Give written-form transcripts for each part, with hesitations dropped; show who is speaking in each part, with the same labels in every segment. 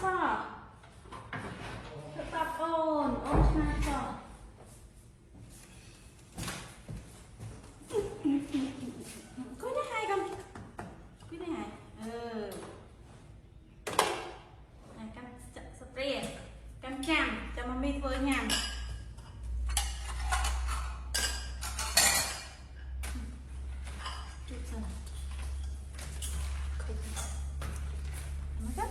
Speaker 1: ก็ตับโอนชนะก็ก็ได้ไงกันก็ได้ไงกันจะสเปรย์กันแคมจะมาไม่เวิร์งานจุดสลัดมาครับ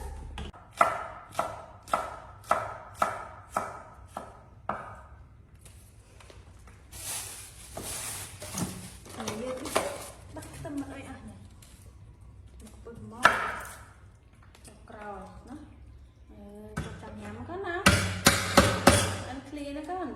Speaker 1: bắt tâm ở đây à nhỉ bừng mò rồi nó chặt nhắm con nào ăn clean đó con